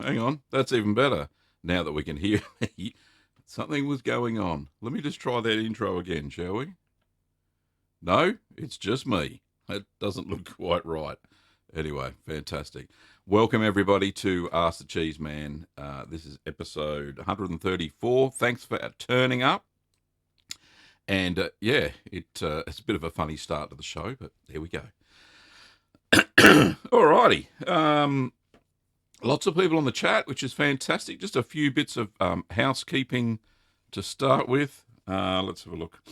hang on. That's even better. Now that we can hear me, something was going on. Let me just try that intro again, shall we? No, it's just me. That doesn't look quite right. Anyway, fantastic. Welcome, everybody, to Ask the Cheeseman. This is episode 134. Thanks for turning up. And it's a bit of a funny start to the show, but there we go. Alrighty. Lots of people on the chat, which is fantastic. Just a few bits of housekeeping to start with. Let's have a look.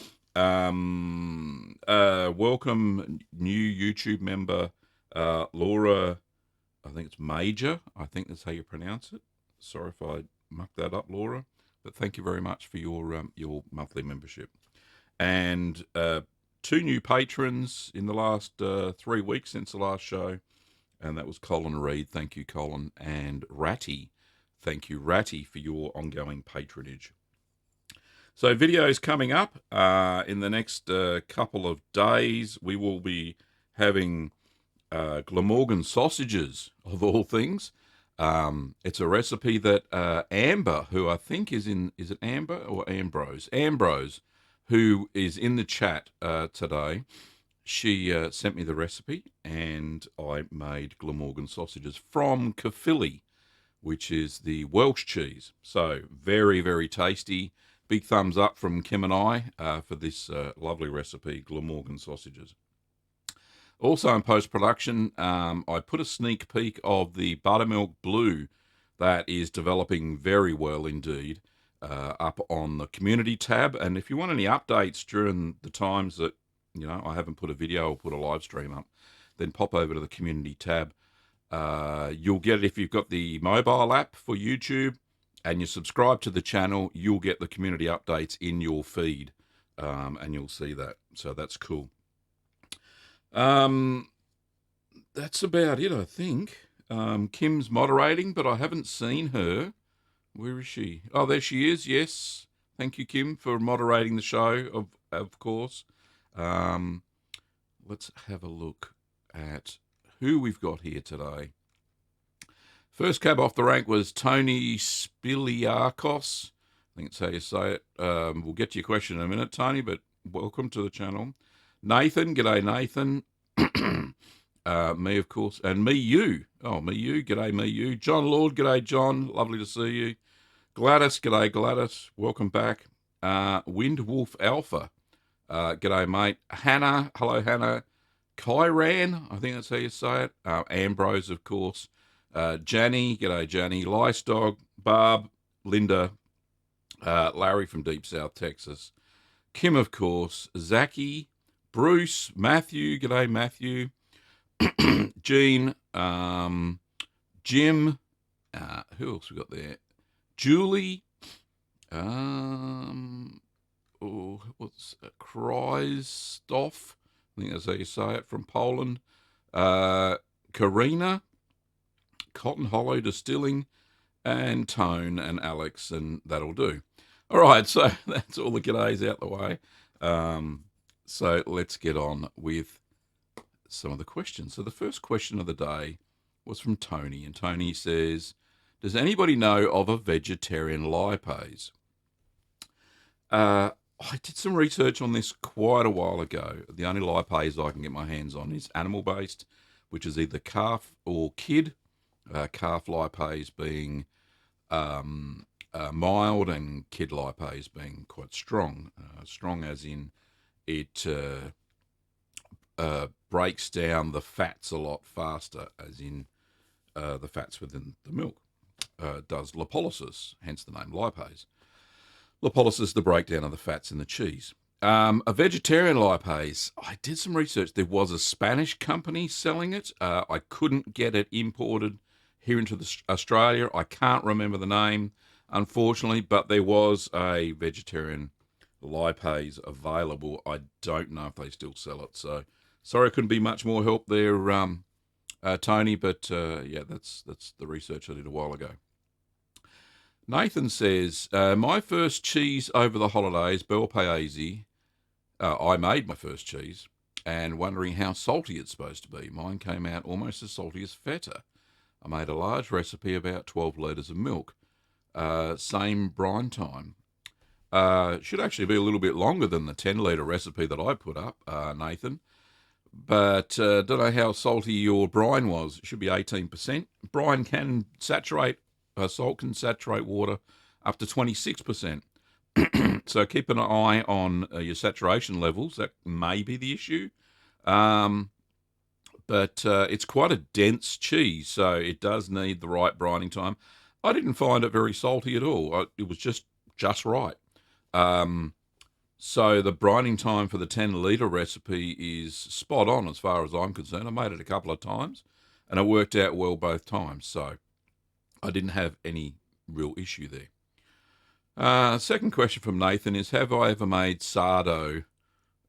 Welcome, new YouTube member, Laura. I think it's Major. I think that's how you pronounce it. Sorry if I mucked that up, Laura. But thank you very much for your monthly membership. And two new patrons in the last 3 weeks since the last show. And that was Colin Reed. Thank you, Colin. And Ratty. Thank you, Ratty, for your ongoing patronage. So videos coming up in the next couple of days. We will be having Glamorgan sausages, of all things. It's a recipe that Amber, who I think is it Amber or Ambrose? Ambrose, who is in the chat today. She sent me the recipe, and I made Glamorgan sausages from Caerphilly, which is the Welsh cheese. So very, very tasty. Big thumbs up from Kim and I for this lovely recipe, Glamorgan sausages. Also in post-production, I put a sneak peek of the Buttermilk Blue that is developing very well indeed up on the community tab. And if you want any updates during the times that I haven't put a video or put a live stream up, then pop over to the community tab. You'll get it if you've got the mobile app for YouTube and you subscribe to the channel, you'll get the community updates in your feed, and you'll see that. So that's cool. That's about it, I think. Kim's moderating, but I haven't seen her. Where is she? Oh, there she is. Yes. Thank you, Kim, for moderating the show, of course. Let's have a look at who we've got here today. First cab off the rank was Tony Spiliakos. I think that's how you say it. We'll get to your question in a minute, Tony, but welcome to the channel. Nathan, g'day, Nathan. Me, of course, and me, you. Oh, me, you, g'day, me, you. John Lord, g'day, John. Lovely to see you. Gladys, g'day, Gladys. Welcome back. Wind Wolf Alpha. G'day, mate. Hannah, hello, Hannah. Kyran, I think that's how you say it. Ambrose, of course. Janny, g'day, Janny. Lystog, Barb, Linda, Larry from Deep South, Texas. Kim, of course. Zachy, Bruce, Matthew, g'day, Matthew. Jean, Jim, who else we got there? Julie, what's Krzysztof? I think that's how you say it, from Poland. Karina, Cotton Hollow Distilling, and Tone and Alex, and that'll do. All right, so that's all the g'days out the way. So let's get on with some of the questions. So the first question of the day was from Tony, and Tony says, does anybody know of a vegetarian lipase? I did some research on this quite a while ago. The only lipase I can get my hands on is animal-based, which is either calf or kid. Calf lipase being mild and kid lipase being quite strong. Strong as in it breaks down the fats a lot faster, as in the fats within the milk. Does lipolysis, hence the name lipase. Lipolysis, the breakdown of the fats in the cheese. A vegetarian lipase, I did some research. There was a Spanish company selling it. I couldn't get it imported here into Australia. I can't remember the name, unfortunately, but there was a vegetarian lipase available. I don't know if they still sell it. So sorry I couldn't be much more help there, Tony, but that's the research I did a while ago. Nathan says, my first cheese over the holidays, Bel Paese, I made my first cheese, and wondering how salty it's supposed to be. Mine came out almost as salty as feta. I made a large recipe, about 12 litres of milk. Same brine time. Should actually be a little bit longer than the 10-litre recipe that I put up, Nathan. But don't know how salty your brine was. It should be 18%. Brine can saturate, salt can saturate water up to 26%. So keep an eye on your saturation levels. That may be the issue. But it's quite a dense cheese, so it does need the right brining time. I didn't find it very salty at all. It was just right. So the brining time for the 10-litre recipe is spot on as far as I'm concerned. I made it a couple of times, and it worked out well both times. So I didn't have any real issue there. Second question from Nathan is, have I ever made sardo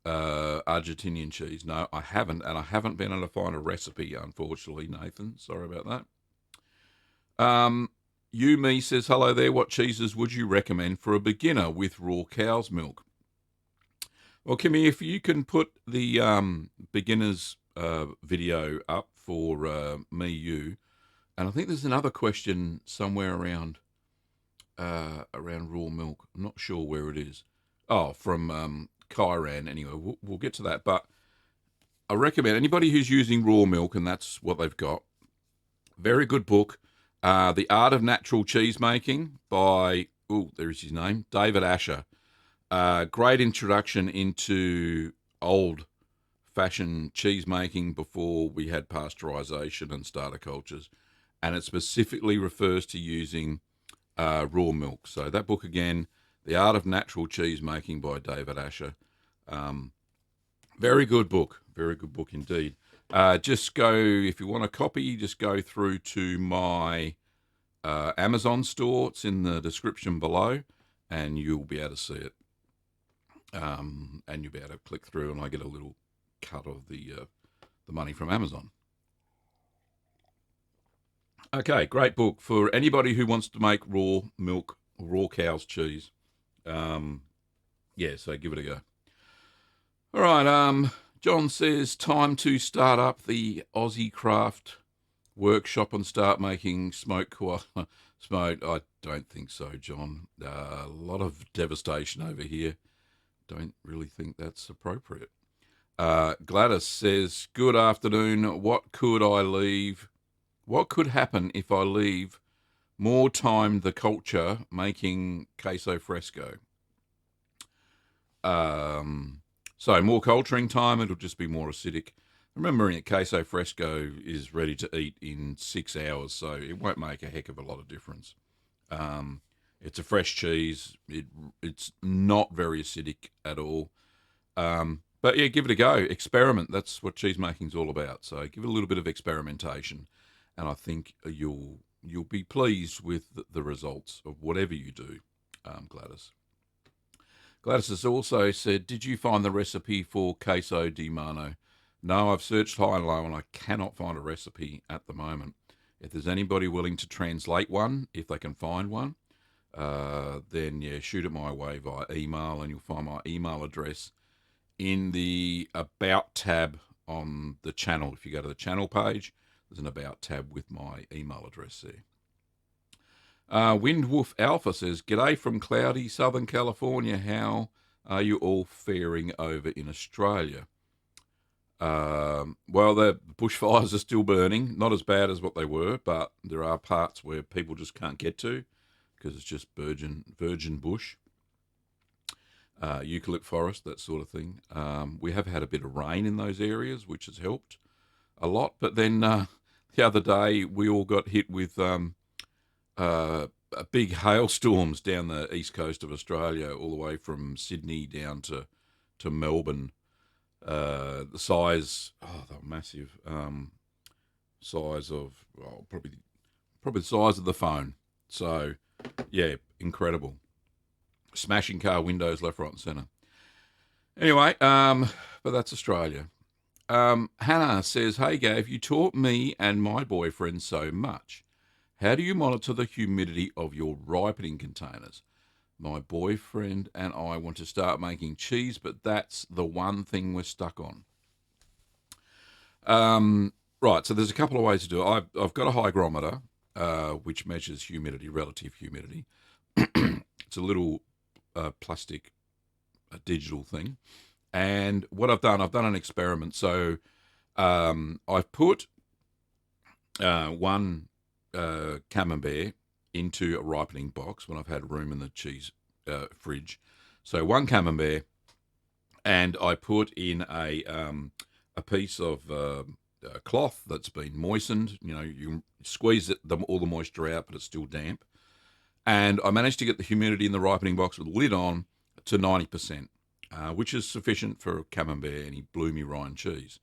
Argentinian cheese? No, I haven't, and I haven't been able to find a recipe, unfortunately, Nathan. Sorry about that. Yumi says, hello there. What cheeses would you recommend for a beginner with raw cow's milk? Well, Kimmy, if you can put the beginner's video up for you, and I think there's another question somewhere around raw milk. I'm not sure where it is. Oh, from Kyran. Anyway, we'll get to that. But I recommend anybody who's using raw milk, and that's what they've got. Very good book. The Art of Natural Cheese Making by, there's his name, David Asher. Great introduction into old-fashioned cheese making before we had pasteurization and starter cultures. And it specifically refers to using raw milk. So that book again, The Art of Natural Cheese Making by David Asher. Very good book. Very good book indeed. Just go, if you want a copy, just go through to my Amazon store. It's in the description below, and you'll be able to see it. And you'll be able to click through, and I get a little cut of the money from Amazon. Okay, great book for anybody who wants to make raw milk, raw cow's cheese. Yeah, so give it a go. All right, John says, time to start up the Aussie Craft workshop and start making smoked koala. Smoked, I don't think so, John. A lot of devastation over here. Don't really think that's appropriate. Gladys says, good afternoon. What could happen if I leave more time the culture making queso fresco? So more culturing time, it'll just be more acidic. Remembering that queso fresco is ready to eat in 6 hours, so it won't make a heck of a lot of difference. It's a fresh cheese. It's not very acidic at all. But yeah, give it a go. Experiment. That's what cheese making is all about. So give it a little bit of experimentation, and I think you'll be pleased with the results of whatever you do, Gladys. Gladys has also said, did you find the recipe for queso di mano? No, I've searched high and low, and I cannot find a recipe at the moment. If there's anybody willing to translate one, if they can find one, then yeah, shoot it my way via email, and you'll find my email address in the About tab on the channel. If you go to the channel page, there's an About tab with my email address there. Windwolf Alpha says, g'day from cloudy Southern California. How are you all faring over in Australia? Well, the bushfires are still burning. Not as bad as what they were, but there are parts where people just can't get to because it's just virgin bush, eucalypt forest, that sort of thing. We have had a bit of rain in those areas, which has helped a lot. But then the other day we all got hit with big hailstorms down the east coast of Australia, all the way from Sydney down to Melbourne. The size, they were massive. Size of probably the size of the phone. So yeah, incredible. Smashing car windows left, right, and centre. Anyway, but that's Australia. Hannah says, hey Gav, you taught me and my boyfriend so much. How do you monitor the humidity of your ripening containers? My boyfriend and I want to start making cheese, but that's the one thing we're stuck on. Right, so there's a couple of ways to do it. I've got a hygrometer, which measures humidity, relative humidity. It's a little plastic digital thing. And what I've done an experiment. So I've put one Camembert into a ripening box when I've had room in the cheese fridge. So one Camembert, and I put in a piece of cloth that's been moistened. You know, you squeeze all the moisture out, but it's still damp. And I managed to get the humidity in the ripening box with the lid on to 90%, which is sufficient for Camembert, any bloomy rind cheese.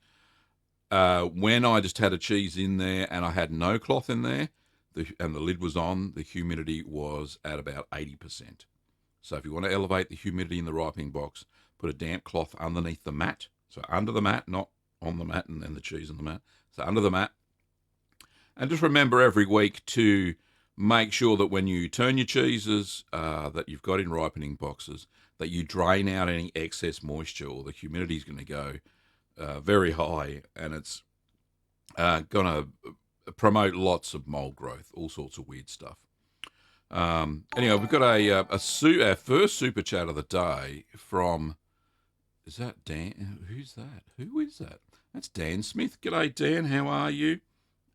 When I just had a cheese in there and I had no cloth in there, and the lid was on, the humidity was at about 80%. So if you want to elevate the humidity in the ripening box, put a damp cloth underneath the mat. So under the mat, not on the mat and then the cheese on the mat. So under the mat. And just remember every week to make sure that when you turn your cheeses that you've got in ripening boxes, that you drain out any excess moisture, or the humidity is going to go very high, and it's going to promote lots of mold growth, all sorts of weird stuff. Anyway, we've got our first super chat of the day from, is that Dan? Who's that? Who is that? That's Dan Smith. G'day, Dan. How are you?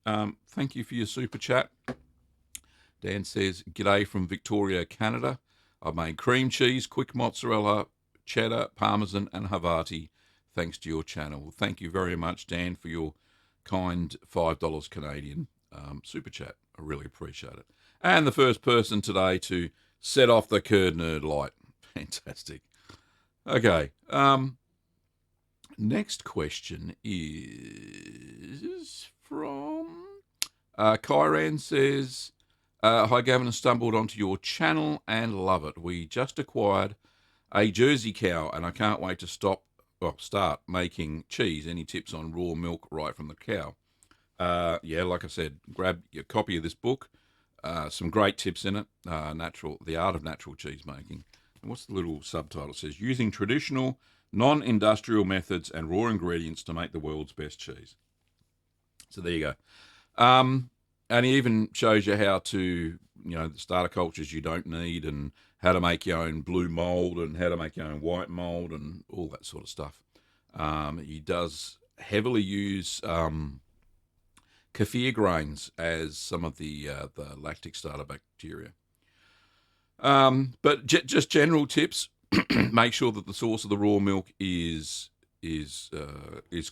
Thank you for your super chat. Dan says, g'day from Victoria, Canada. I've made cream cheese, quick mozzarella, cheddar, parmesan, and Havarti thanks to your channel. Thank you very much, Dan, for your kind $5 Canadian super chat. I really appreciate it. And the first person today to set off the Curd Nerd light. Fantastic. Okay. Next question is from Kyran says, hi, Gavin, I stumbled onto your channel and love it. We just acquired a Jersey cow, and I can't wait to start making cheese. Any tips on raw milk right from the cow? Yeah, like I said, grab your copy of this book. Some great tips in it. The Art of Natural Cheese Making. And what's the little subtitle? It says, using traditional, non-industrial methods and raw ingredients to make the world's best cheese. So there you go. And he even shows you how to, the starter cultures you don't need, and how to make your own blue mold, and how to make your own white mold, and all that sort of stuff. He does heavily use kefir grains as some of the lactic starter bacteria. But just general tips: make sure that the source of the raw milk is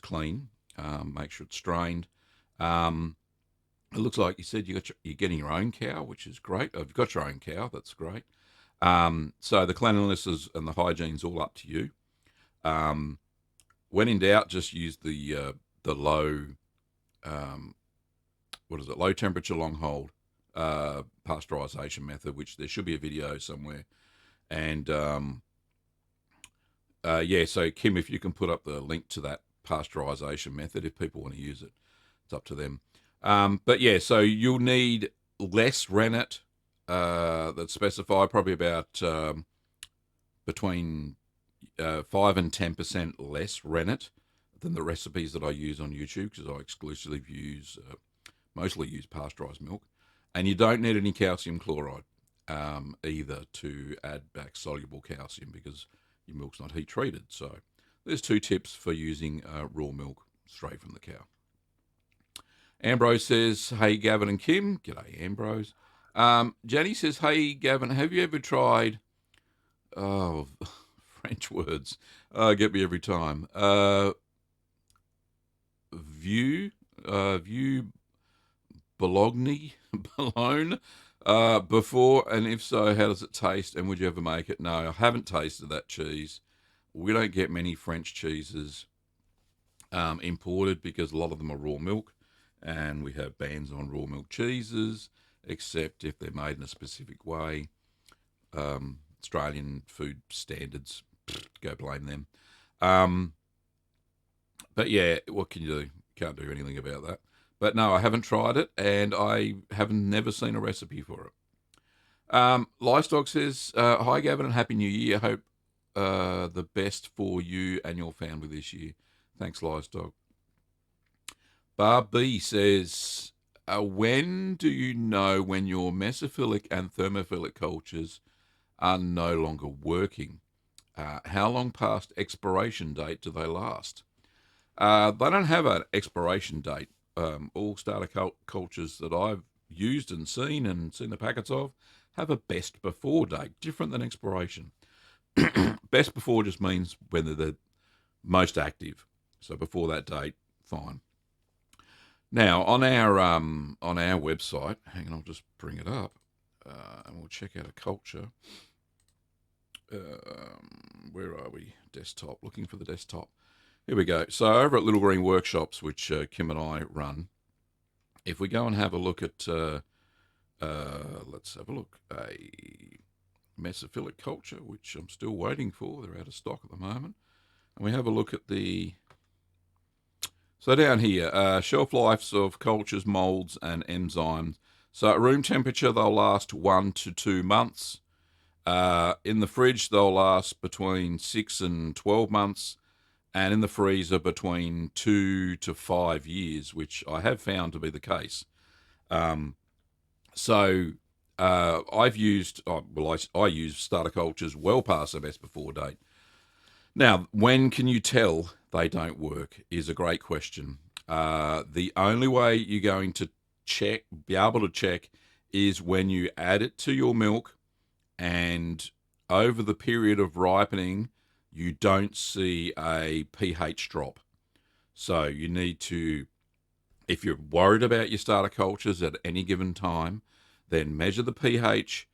clean. Make sure it's strained. It looks like you said you're getting your own cow, which is great. Oh, you've got your own cow, that's great. So the cleanliness and the hygiene's all up to you. When in doubt, just use the low, low temperature long hold pasteurization method, which there should be a video somewhere. And so Kim, if you can put up the link to that pasteurization method, if people want to use it, it's up to them. So you'll need less rennet that's specified, probably about between 5 and 10% less rennet than the recipes that I use on YouTube, because I exclusively mostly use pasteurized milk. And you don't need any calcium chloride either to add back soluble calcium, because your milk's not heat treated. So there's 2 tips for using raw milk straight from the cow. Ambrose says, hey, Gavin and Kim. G'day, Ambrose. Jenny says, hey, Gavin, have you ever tried... Oh, French words. Get me every time. View Bologna before, and if so, how does it taste, and would you ever make it? No, I haven't tasted that cheese. We don't get many French cheeses imported, because a lot of them are raw milk. And we have bans on raw milk cheeses, except if they're made in a specific way. Australian food standards, go blame them. But yeah, what can you do? Can't do anything about that. But no, I haven't tried it, and I have never seen a recipe for it. Livestock says, hi, Gavin, and Happy New Year. Hope the best for you and your family this year. Thanks, Livestock. Barb B says, when do you know when your mesophilic and thermophilic cultures are no longer working? How long past expiration date do they last? They don't have an expiration date. All starter cultures that I've used and seen the packets of have a best before date, different than expiration. Best before just means when they're the most active. So before that date, fine. Now on our website, hang on, I'll just bring it up, and we'll check out a culture. Where are we? Desktop. Looking for the desktop. Here we go. So over at Little Green Workshops, which Kim and I run, if we go and have a look at, let's have a look, a mesophilic culture, which I'm still waiting for. They're out of stock at the moment. And we have a look at the, so down here, shelf lives of cultures, molds, and enzymes. So at room temperature, they'll last 1 to 2 months. In the fridge, they'll last between 6 and 12 months. And in the freezer, between 2 to 5 years, which I have found to be the case. I've used, I use starter cultures well past the best before date. Now, when can you tell they don't work is a great question. The only way you're going to be able to check, is when you add it to your milk, and over the period of ripening, you don't see a pH drop. So you need to, if you're worried about your starter cultures at any given time, then measure the pH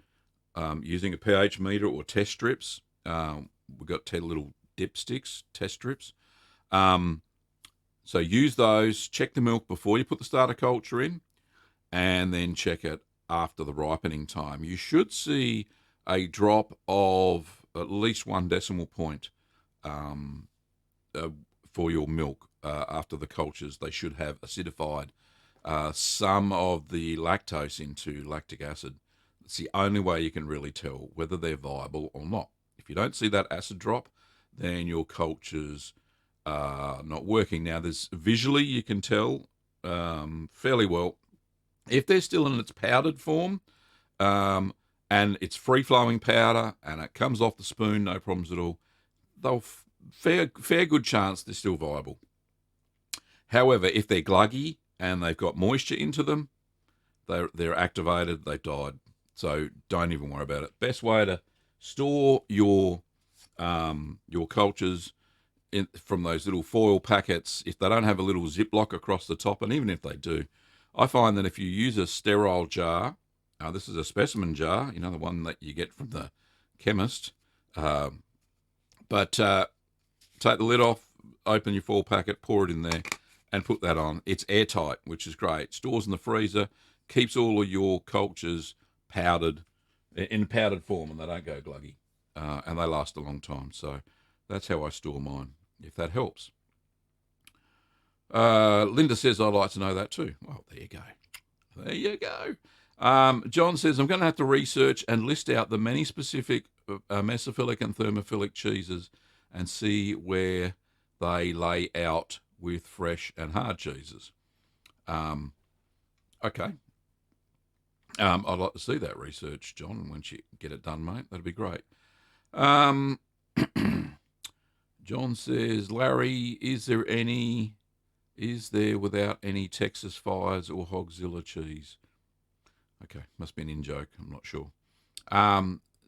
using a pH meter or test strips. We've got 10 little dipsticks, test strips. So use those, check the milk before you put the starter culture in, and then check it after the ripening time. You should see a drop of at least 1 decimal point for your milk after the cultures. They should have acidified some of the lactose into lactic acid. It's the only way you can really tell whether they're viable or not. If you don't see that acid drop, then your cultures are not working. Now, visually you can tell fairly well if they're still in its powdered form, and it's free-flowing powder, and it comes off the spoon, no problems at all. They'll fair good chance they're still viable. However, if they're gluggy and they've got moisture into them, they're activated, they've died. So don't even worry about it. Best way to store your cultures from those little foil packets, if they don't have a little ziplock across the top, and even if they do, I find that if you use a sterile jar, this is a specimen jar, the one that you get from the chemist, but take the lid off, open your foil packet, pour it in there, and put that on. It's airtight, which is great. Stores in the freezer, keeps all of your cultures powdered, in powdered form, and they don't go gluggy, and they last a long time. So that's how I store mine, if that helps. Linda says, I'd like to know that too. Well, there you go. There you go. John says, I'm going to have to research and list out the many specific mesophilic and thermophilic cheeses and see where they lay out with fresh and hard cheeses. Okay. I'd like to see that research, John, once you get it done, mate. That'd be great. John says, Larry, is there without any Texas fires or Hogzilla cheese? Okay, must be an in-joke. I'm not sure.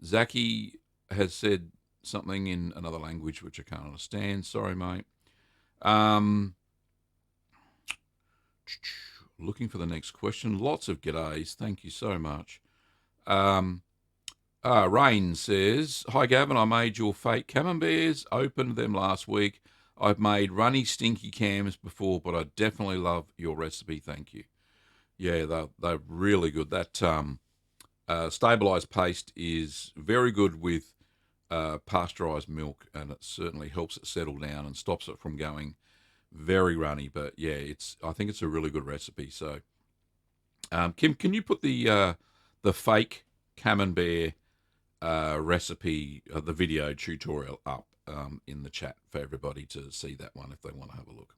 Zaki has said something in another language which I can't understand. Sorry, mate. Looking for the next question. Lots of g'days. Thank you so much. Rain says, hi, Gavin. I made your fake Camemberts. Opened them last week. I've made runny, stinky cams before, but I definitely love your recipe. Thank you. Yeah, they're really good. That stabilised paste is very good with pasteurised milk, and it certainly helps it settle down and stops it from going very runny. But yeah, I think it's a really good recipe. So, Kim, can you put the fake Camembert recipe, the video tutorial up in the chat for everybody to see that one if they want to have a look?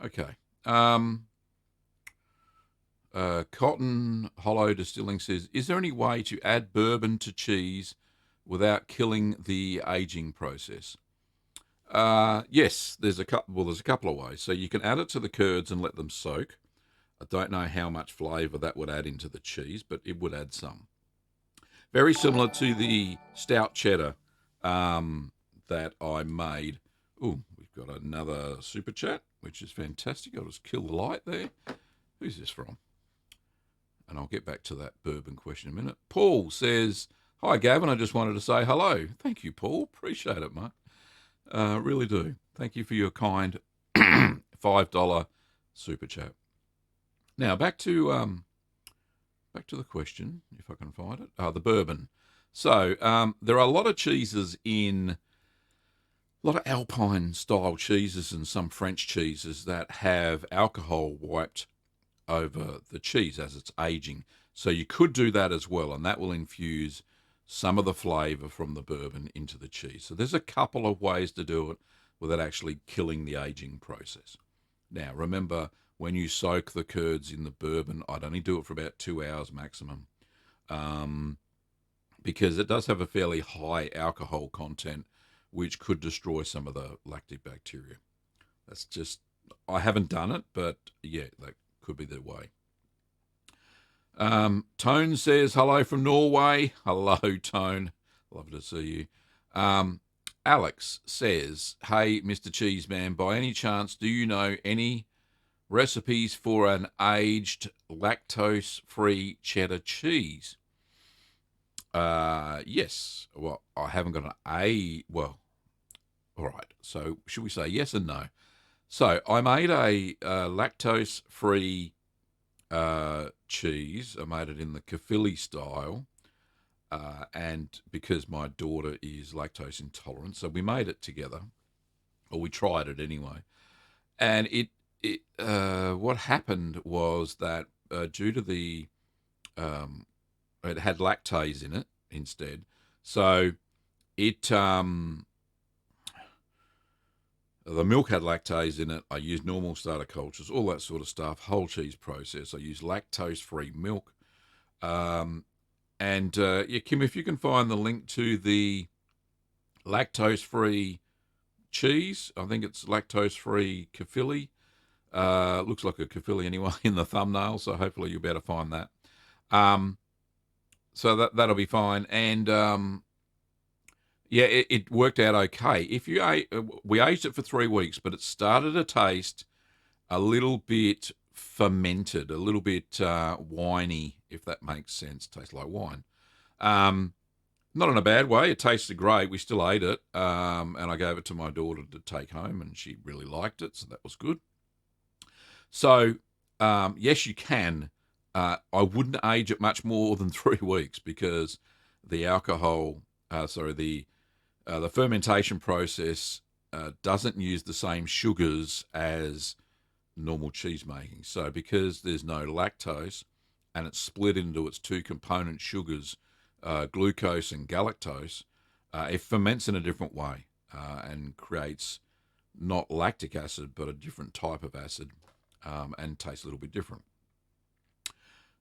Okay. Cotton Hollow Distilling says, is there any way to add bourbon to cheese without killing the aging process? Yes, there's a couple. Well, there's a couple of ways. So you can add it to the curds and let them soak. I don't know how much flavour that would add into the cheese, but it would add some. Very similar to the stout cheddar that I made. Oh, we've got another super chat, which is fantastic. I'll just kill the light there. Who's this from? And I'll get back to that bourbon question in a minute. Paul says, hi, Gavin. I just wanted to say hello. Thank you, Paul. Appreciate it, mate. Really do. Thank you for your kind $5 super chat. Now, back to the question, if I can find it. The bourbon. So there are a lot of cheeses a lot of Alpine-style cheeses and some French cheeses that have alcohol wiped over the cheese as it's aging. So you could do that as well, and that will infuse some of the flavour from the bourbon into the cheese. So there's a couple of ways to do it without actually killing the aging process. Now, remember, when you soak the curds in the bourbon, I'd only do it for about 2 hours maximum, because it does have a fairly high alcohol content, which could destroy some of the lactic bacteria. That's just, I haven't done it, but yeah, that could be the way. Tone says, hello from Norway. Hello, Tone. Love to see you. Alex says, hey, Mr. Cheeseman, by any chance, do you know any recipes for an aged lactose-free cheddar cheese? Yes. Well, I haven't got well, all right. So should we say yes and no? So I made a lactose-free cheese. I made it in the Caerphilly style, and because my daughter is lactose intolerant, so we made it together, or we tried it anyway. And what happened was that due to it had lactase in it instead, so the milk had lactase in it. I used normal starter cultures, all that sort of stuff, whole cheese process. I used lactose-free milk. Yeah, Kim, if you can find the link to the lactose-free cheese, I think it's lactose-free Caerphilly. Looks like a Caerphilly anyway in the thumbnail, so hopefully you'll be able to find that. So that'll be fine. And yeah, it worked out okay. We aged it for 3 weeks, but it started to taste a little bit fermented, a little bit winey, if that makes sense. Tastes like wine. Not in a bad way. It tasted great. We still ate it, and I gave it to my daughter to take home, and she really liked it, so that was good. So, yes, you can. I wouldn't age it much more than 3 weeks because the alcohol, the fermentation process doesn't use the same sugars as normal cheese making. So because there's no lactose and it's split into its two component sugars, glucose and galactose, it ferments in a different way and creates not lactic acid but a different type of acid, and tastes a little bit different.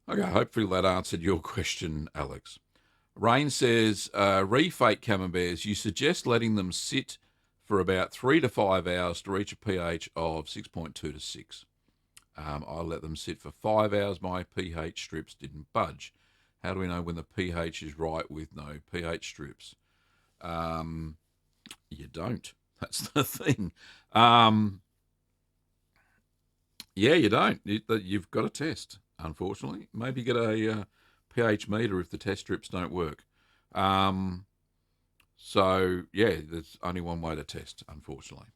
Okay, hopefully that answered your question, Alex. Rain says, refake camemberts, you suggest letting them sit for about 3 to 5 hours to reach a pH of 6.2 to 6. I let them sit for 5 hours. My pH strips didn't budge. How do we know when the pH is right with no pH strips? You don't. That's the thing. Yeah, you don't. You've got to test, unfortunately. Maybe get a pH meter if the test strips don't work. So, yeah, there's only one way to test, unfortunately.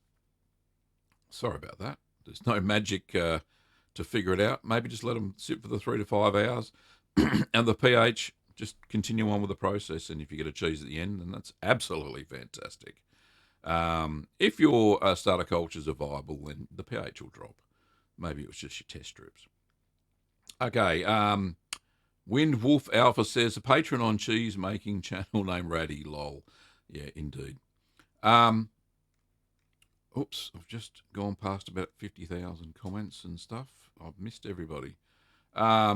Sorry about that. There's no magic to figure it out. Maybe just let them sit for the 3 to 5 hours and the pH, just continue on with the process. And if you get a cheese at the end, then that's absolutely fantastic. If your starter cultures are viable, then the pH will drop. Maybe it was just your test strips. Okay, Wind Wolf Alpha says, a patron on cheese making channel named Ratty, lol. Yeah, indeed. Oops, I've just gone past about 50,000 comments and stuff. I've missed everybody. Yeah.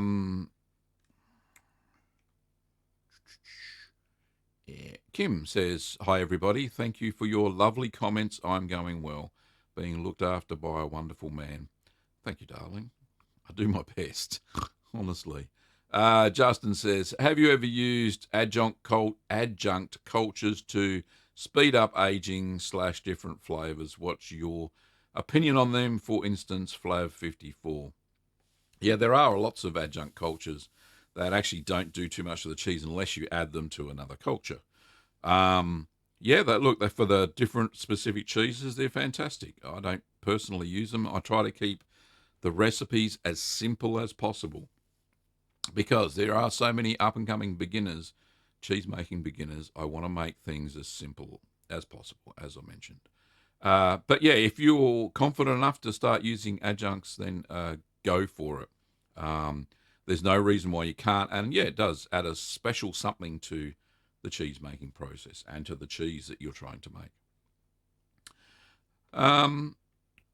Kim says, "Hi everybody. Thank you for your lovely comments. I'm going well. Being looked after by a wonderful man." Thank you, darling. I do my best, honestly. Justin says, "Have you ever used adjunct cultures to speed up aging / different flavors? What's your opinion on them? For instance, Flav 54." Yeah, there are lots of adjunct cultures that actually don't do too much to the cheese unless you add them to another culture. Yeah, look, for the different specific cheeses, they're fantastic. I don't personally use them. I try to keep the recipes as simple as possible because there are so many up and coming beginners, cheese making beginners. I want to make things as simple as possible, as I mentioned. But yeah, if you're confident enough to start using adjuncts, then go for it. There's no reason why you can't. And yeah, it does add a special something to the cheese making process and to the cheese that you're trying to make.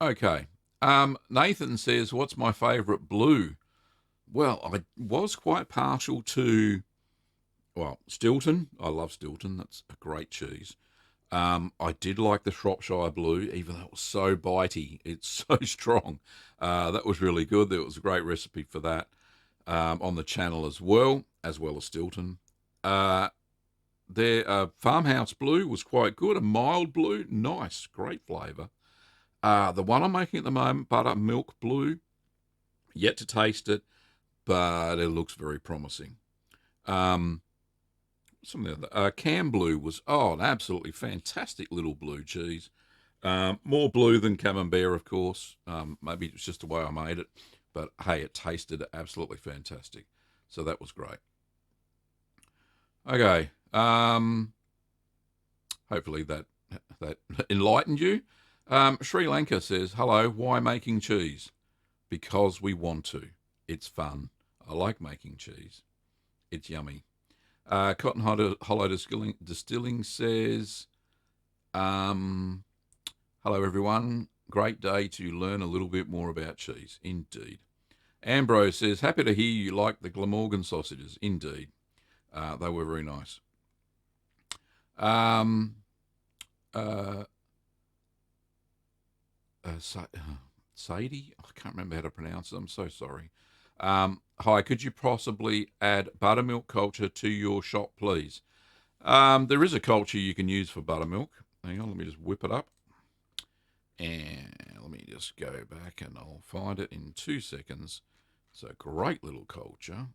Okay. Nathan says, "What's my favourite blue?" Well, I was quite partial to, Stilton. I love Stilton. That's a great cheese. I did like the Shropshire Blue, even though it was so bitey. It's so strong. That was really good. There was a great recipe for that on the channel as well as Stilton. Their Farmhouse Blue was quite good. A mild blue, nice, great flavour. The one I'm making at the moment, Buttermilk Blue, yet to taste it, but it looks very promising. Some of the other, Cam Blue was an absolutely fantastic little blue cheese. More blue than Camembert, of course. Maybe it's just the way I made it, but hey, it tasted absolutely fantastic. So that was great. Okay. Hopefully that enlightened you. Sri Lanka says, "Hello, why making cheese?" Because we want to. It's fun. I like making cheese. It's yummy. Cotton Hollow Distilling says, "Hello everyone. Great day to learn a little bit more about cheese." Indeed. Ambrose says, "Happy to hear you like the Glamorgan sausages." Indeed. They were very nice. Sadie? I can't remember how to pronounce it. I'm so sorry. Hi, could you possibly add buttermilk culture to your shop, please? There is a culture you can use for buttermilk. Hang on, let me just whip it up. And let me just go back and I'll find it in 2 seconds. It's a great little culture.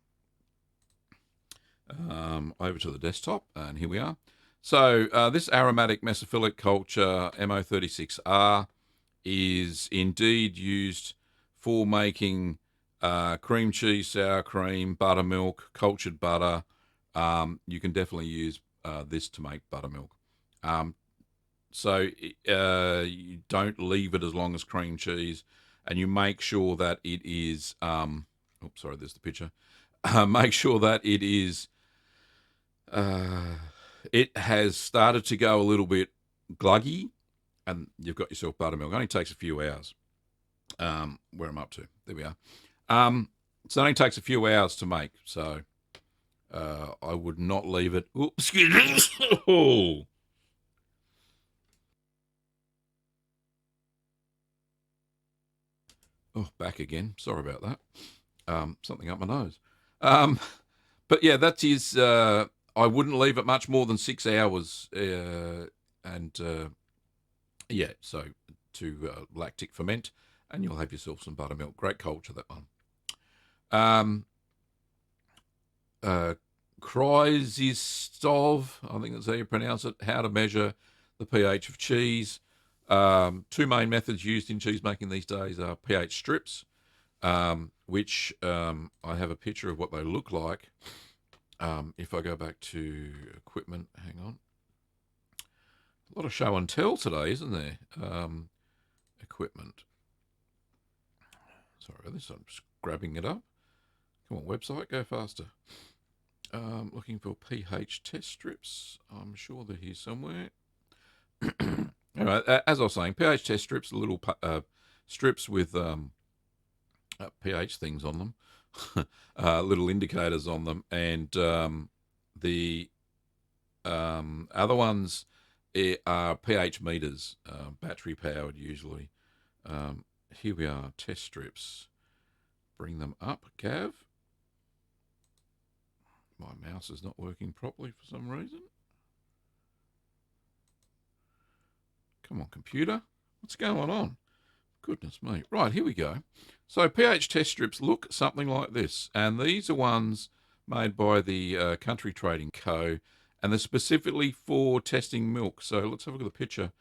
Over to the desktop, and here we are. So this aromatic mesophilic culture, MO36R, is indeed used for making cream cheese, sour cream, buttermilk, cultured butter. You can definitely use this to make buttermilk. So you don't leave it as long as cream cheese, and you make sure that it is. Oops, sorry, there's the picture. Make sure that it is. It has started to go a little bit gluggy, and you've got yourself buttermilk. It only takes a few hours. Where I'm up to. There we are. So it only takes a few hours to make. So I would not leave it. Oops, excuse me. Oh, back again. Sorry about that. Something up my nose. But yeah, that is. I wouldn't leave it much more than 6 hours. Yeah, so to lactic ferment, and you'll have yourself some buttermilk. Great culture, that one. Kreisistov, I think that's how you pronounce it. How to measure the pH of cheese. Two main methods used in cheese making these days are pH strips, which I have a picture of what they look like. If I go back to equipment, hang on. A lot of show and tell today, isn't there? Equipment. Sorry about this, I'm just grabbing it up. Come on, website, go faster. Looking for pH test strips. I'm sure they're here somewhere. Anyway, as I was saying, pH test strips, little strips with pH things on them, little indicators on them, and the other ones are pH meters, battery powered usually. Here we are, test strips. Bring them up, Gav. My mouse is not working properly for some reason. Come on, computer. What's going on? Goodness me. Right, here we go. So pH test strips look something like this. And these are ones made by the Country Trading Co. And they're specifically for testing milk. So let's have a look at the picture.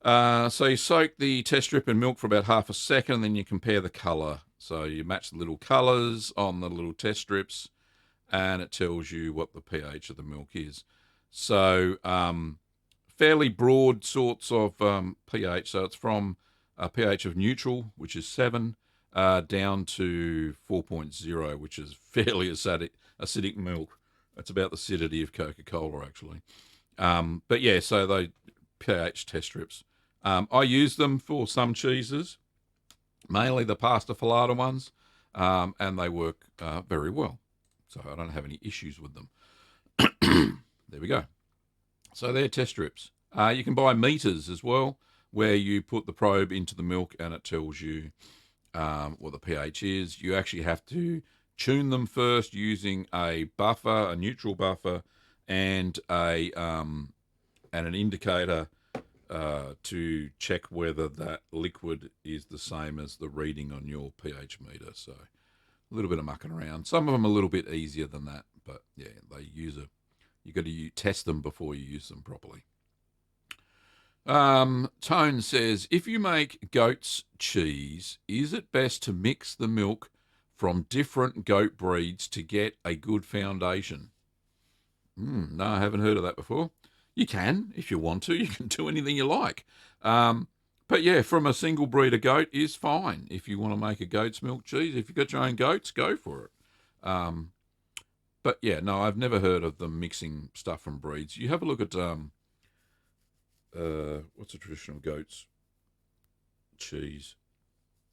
So you soak the test strip in milk for about half a second, and then you compare the colour. So you match the little colours on the little test strips, and it tells you what the pH of the milk is. So fairly broad sorts of pH. So it's from a pH of neutral, which is 7, down to 4.0, which is fairly acidic milk. It's about the acidity of Coca-Cola, actually. But yeah, so they pH test strips. I use them for some cheeses, mainly the pasta filata ones, and they work very well. So I don't have any issues with them. There we go. So they're test strips. You can buy meters as well, where you put the probe into the milk and it tells you what the pH is. You actually have to tune them first using a buffer, a neutral buffer, and an indicator to check whether that liquid is the same as the reading on your pH meter. So a little bit of mucking around. Some of them are a little bit easier than that, but yeah, you got to test them before you use them properly. Tone says, if you make goat's cheese, is it best to mix the milk from different goat breeds to get a good foundation? No, I haven't heard of that before. You can, if you want to. You can do anything you like. But yeah, from a single breed of goat is fine. If you want to make a goat's milk cheese, if you've got your own goats, go for it. But yeah, no, I've never heard of them mixing stuff from breeds. You have a look at what's a traditional goat's cheese?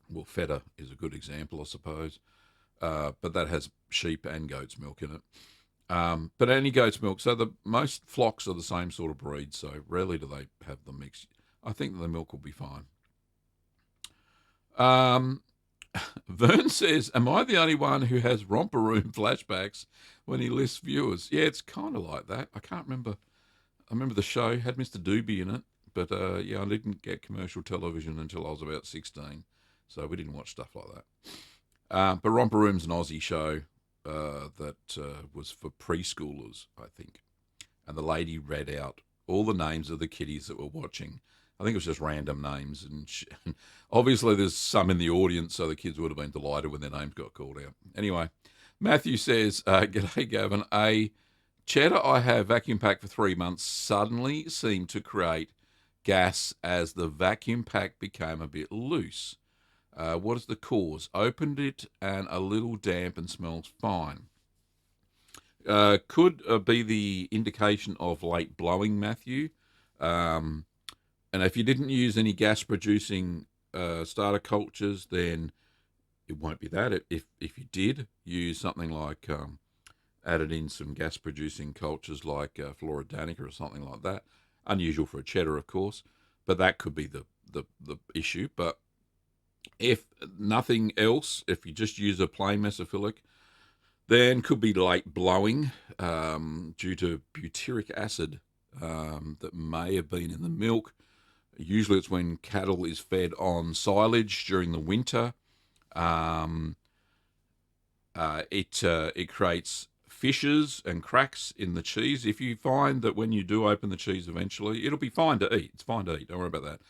Well, feta is a good example, I suppose. But that has sheep and goat's milk in it. But any goat's milk. So the most flocks are the same sort of breed. So rarely do they have them mixed. I think the milk will be fine. Vern says, am I the only one who has romper room flashbacks when he lists viewers? Yeah, it's kind of like that. I can't remember. I remember the show had Mr. Doobie in it, but yeah, I didn't get commercial television until I was about 16, so we didn't watch stuff like that. But Romper Room's an Aussie show that was for preschoolers, I think, and the lady read out all the names of the kiddies that were watching. I think it was just random names, and obviously there's some in the audience, so the kids would have been delighted when their names got called out. Anyway, Matthew says, g'day, Gavin. A cheddar I have vacuum packed for 3 months suddenly seemed to create gas as the vacuum pack became a bit loose. What is the cause? Opened it and a little damp and smells fine. Could be the indication of late blowing, Matthew. And if you didn't use any gas-producing starter cultures, then it won't be that. If you did use something like added in some gas-producing cultures like Flora Danica or something like that, unusual for a cheddar, of course, but that could be the issue. But if nothing else, if you just use a plain mesophilic, then could be late blowing due to butyric acid that may have been in the milk. Usually it's when cattle is fed on silage during the winter. It creates fissures and cracks in the cheese. If you find that when you do open the cheese eventually, it'll be fine to eat. It's fine to eat. Don't worry about that.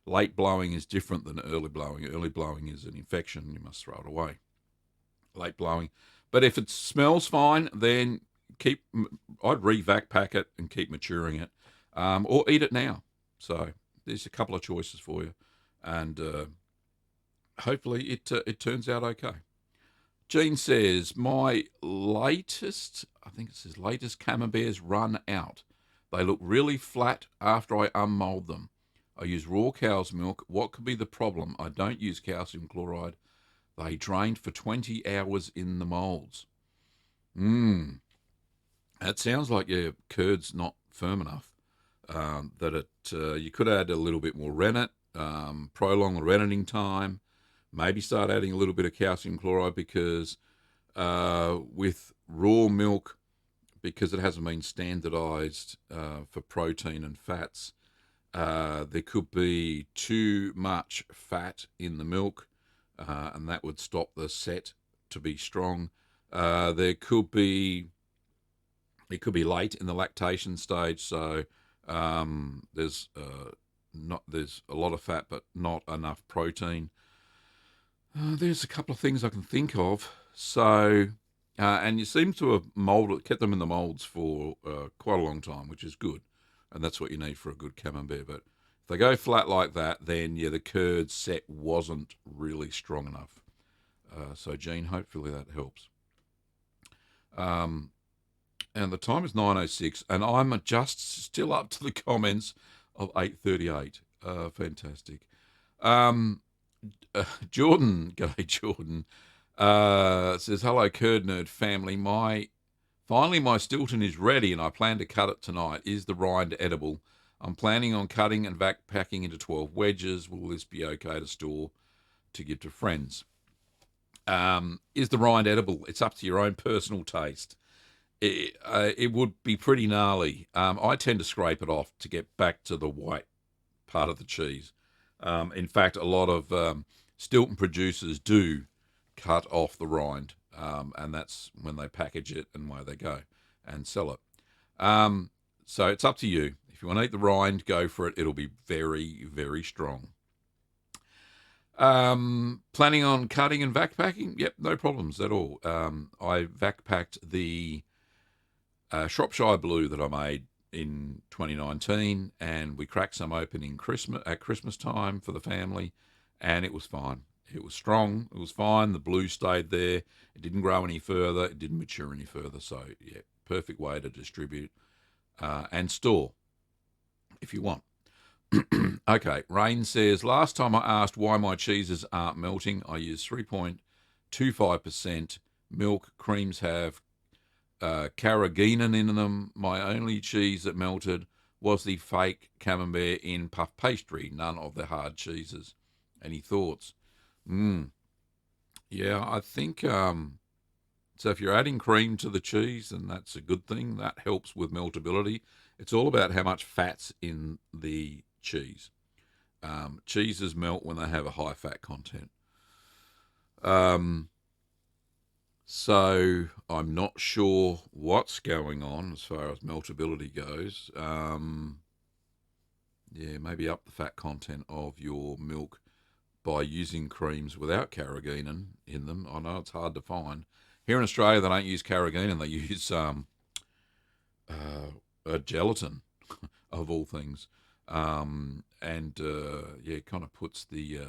Late blowing is different than early blowing. Early blowing is an infection. You must throw it away. Late blowing. But if it smells fine, then I'd re-vac pack it and keep maturing it, or eat it now. So there's a couple of choices for you, and hopefully it turns out okay. Jean says, my latest, I think it says latest Camemberts run out. They look really flat after I unmold them. I use raw cow's milk. What could be the problem? I don't use calcium chloride. They drained for 20 hours in the molds. That sounds like your curd's not firm enough. That you could add a little bit more rennet, prolong the renneting time, maybe start adding a little bit of calcium chloride because with raw milk, because it hasn't been standardized for protein and fats, there could be too much fat in the milk, and that would stop the set to be strong. It could be late in the lactation stage, so there's a lot of fat but not enough protein. There's a couple of things I can think of. So, and you seem to have kept them in the molds for quite a long time, which is good, and that's what you need for a good Camembert. But if they go flat like that, then yeah, the curd set wasn't really strong enough. So, Gene, hopefully that helps. And the time is 9:06, and I'm just still up to the comments of 8:38. Fantastic. Jordan, g'day Jordan, says, hello Curd Nerd family. Finally my Stilton is ready and I plan to cut it tonight. Is the rind edible? I'm planning on cutting and vac packing into 12 wedges. Will this be okay to store to give to friends? Is the rind edible? It's up to your own personal taste. It would be pretty gnarly. I tend to scrape it off to get back to the white part of the cheese. In fact, a lot of Stilton producers do cut off the rind, and that's when they package it and where they go and sell it. So it's up to you. If you want to eat the rind, go for it. It'll be very, very strong. Planning on cutting and vac packing? Yep, no problems at all. I vac packed the Shropshire Blue that I made in 2019, and we cracked some open at Christmas time for the family, and it was fine. It was strong. It was fine. The blue stayed there. It didn't grow any further. It didn't mature any further. So yeah, perfect way to distribute and store if you want. Okay, Rain says, last time I asked why my cheeses aren't melting, I used 3.25% milk. Creams have carrageenan in them. My only cheese that melted was the fake Camembert in puff pastry, none of the hard cheeses. Any thoughts? Yeah, I think so if you're adding cream to the cheese, then that's a good thing. That helps with meltability. It's all about how much fat's in the cheese. Cheeses melt when they have a high fat content. So I'm not sure what's going on as far as meltability goes. Yeah, maybe up the fat content of your milk by using creams without carrageenan in them. I know it's hard to find. Here in Australia, they don't use carrageenan. They use gelatin, of all things. Yeah, it kind of puts the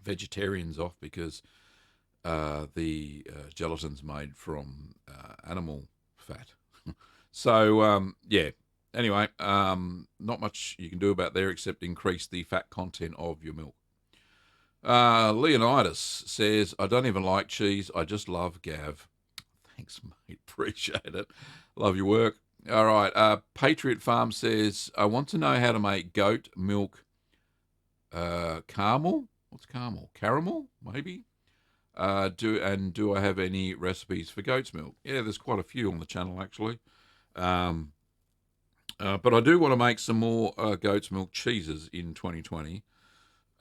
vegetarians off because the gelatin's made from animal fat. So, yeah. Anyway, not much you can do about there except increase the fat content of your milk. Leonidas says, I don't even like cheese. I just love Gav. Thanks, mate. Appreciate it. Love your work. All right. Patriot Farm says, I want to know how to make goat milk caramel. What's caramel? Caramel, maybe? Do I have any recipes for goat's milk? Yeah, there's quite a few on the channel, actually. But I do want to make some more goat's milk cheeses in 2020.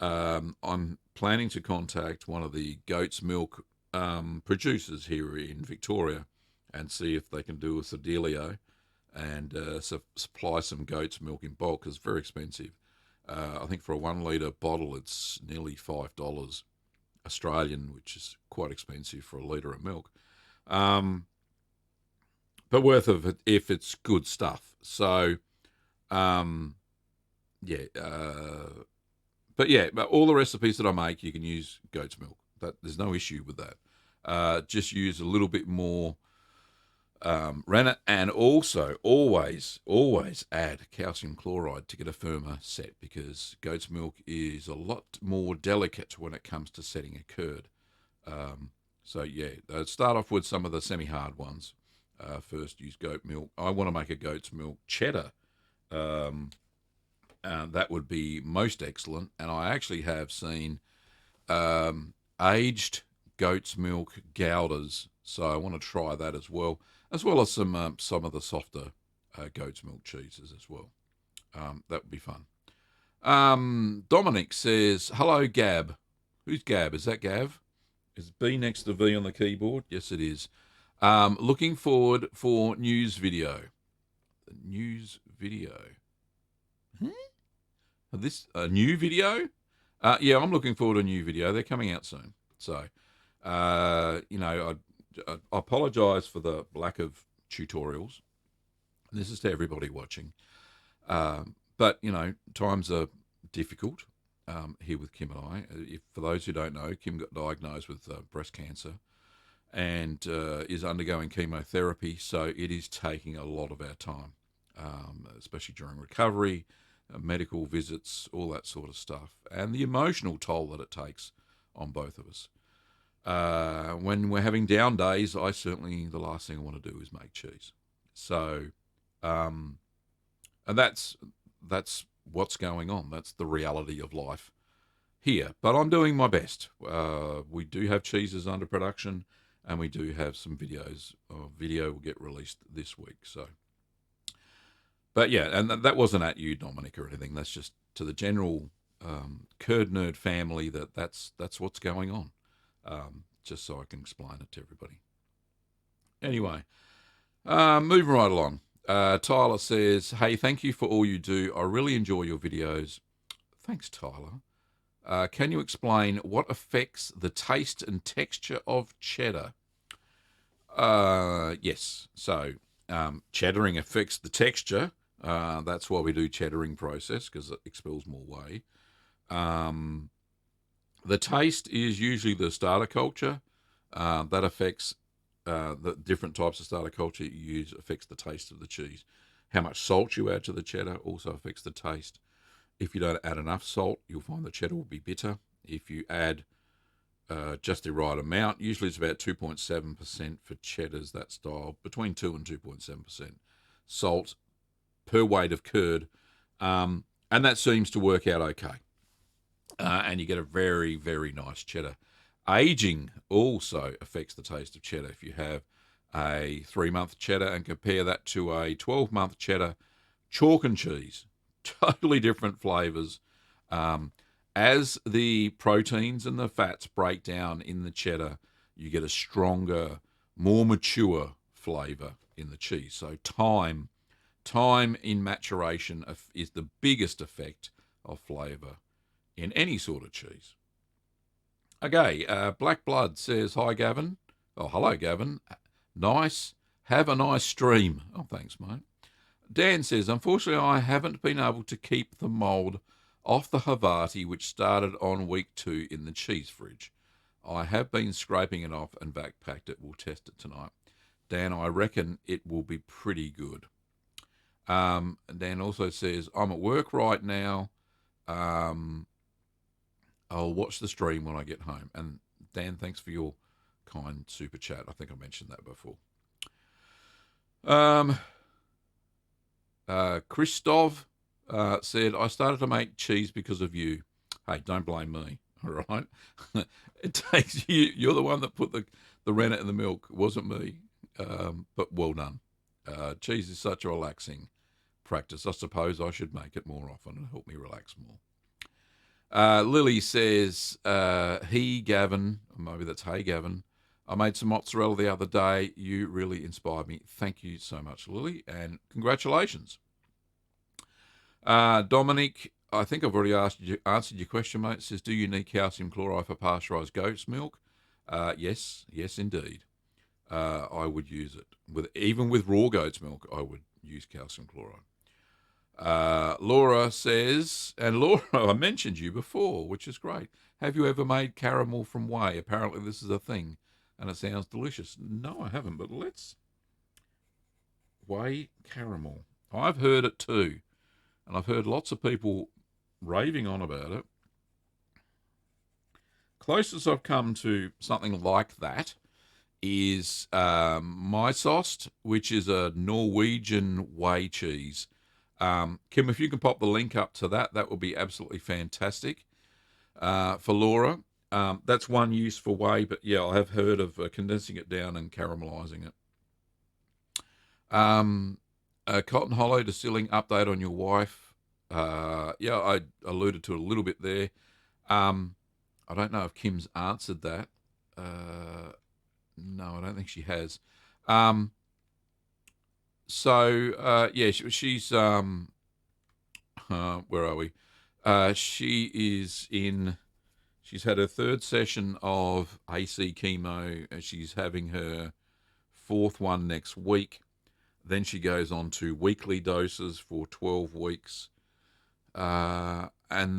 I'm planning to contact one of the goat's milk producers here in Victoria and see if they can do us a dealio and supply some goat's milk in bulk, because it's very expensive. I think for a 1 litre bottle, it's nearly $5 Australian, which is quite expensive for a litre of milk. But worth of it if it's good stuff. So, yeah. But all the recipes that I make, you can use goat's milk. There's no issue with that. Just use a little bit more rennet, and also always add calcium chloride to get a firmer set, because goat's milk is a lot more delicate when it comes to setting a curd. So yeah, start off with some of the semi-hard ones. First, use goat milk. I want to make a goat's milk cheddar. That would be most excellent. And I actually have seen aged goat's milk goudas, so I want to try that as well as some of the softer goat's milk cheeses as well. That would be fun. Dominic says, "Hello, Gab." Who's Gab? Is that Gav? Is B next to V on the keyboard? Yes, it is. Looking forward for news video. The news video. Huh? This a new video? Yeah, I'm looking forward to a new video. They're coming out soon. So, I apologise for the lack of tutorials. This is to everybody watching. But, times are difficult here with Kim and I. For those who don't know, Kim got diagnosed with breast cancer and is undergoing chemotherapy. So it is taking a lot of our time, especially during recovery, medical visits, all that sort of stuff, and the emotional toll that it takes on both of us. When we're having down days, the last thing I want to do is make cheese. So, and that's what's going on. That's the reality of life here. But I'm doing my best. We do have cheeses under production, and we do have some videos. Video will get released this week. So. But yeah, and that wasn't at you, Dominic, or anything. That's just to the general curd nerd family that's what's going on. Just so I can explain it to everybody. Anyway, moving right along. Tyler says, "Hey, thank you for all you do. I really enjoy your videos." Thanks, Tyler. Can you explain what affects the taste and texture of cheddar? Yes. So cheddaring affects the texture. That's why we do cheddaring process, because it expels more whey. The taste is usually the starter culture. That affects the different types of starter culture you use, affects the taste of the cheese. How much salt you add to the cheddar also affects the taste. If you don't add enough salt, you'll find the cheddar will be bitter. If you add just the right amount, usually it's about 2.7% for cheddars, that style, between 2 and 2.7% salt per weight of curd, and that seems to work out okay. And you get a very, very nice cheddar. Aging also affects the taste of cheddar. If you have a 3-month cheddar and compare that to a 12-month cheddar, chalk and cheese, totally different flavors. As the proteins and the fats break down in the cheddar, you get a stronger, more mature flavor in the cheese. So time in maturation is the biggest effect of flavor in any sort of cheese. Okay, Black Blood says, "Hi, Gavin." Oh, hello, Gavin. Nice. Have a nice stream. Oh, thanks, mate. Dan says, "Unfortunately, I haven't been able to keep the mould off the Havarti, which started on week 2 in the cheese fridge. I have been scraping it off and backpacked it. We'll test it tonight." Dan, I reckon it will be pretty good. Dan also says, "I'm at work right now. I'll watch the stream when I get home." And Dan, thanks for your kind super chat. I think I mentioned that before. Christov said, "I started to make cheese because of you." Hey, don't blame me, all right? It takes you. You're the one that put the rennet in the milk. It wasn't me. But well done. Cheese is such a relaxing practice. I suppose I should make it more often and help me relax more. Lily says, "Hey, Gavin," or maybe that's "Hey, Gavin. I made some mozzarella the other day. You really inspired me." Thank you so much, Lily, and congratulations. Dominic, I think I've already answered your question, mate. It says, "Do you need calcium chloride for pasteurised goat's milk?" Yes, indeed. I would use it. Even with raw goat's milk, I would use calcium chloride. Laura says, and Laura, I mentioned you before, which is great. "Have you ever made caramel from whey? Apparently this is a thing, and it sounds delicious." No, I haven't, but let's whey caramel. I've heard it too, and I've heard lots of people raving on about it. Closest I've come to something like that is Mysost, which is a Norwegian whey cheese. Kim, if you can pop the link up to that, that would be absolutely fantastic for Laura. That's one use for whey, but yeah, I have heard of condensing it down and caramelizing it. Cotton Hollow distilling update on your wife. Yeah, I alluded to it a little bit there. I don't know if Kim's answered that. No, I don't think she has. Yeah, she's where are we? She is in. She's had her third session of AC chemo, and she's having her fourth one next week. Then she goes on to weekly doses for 12 weeks. And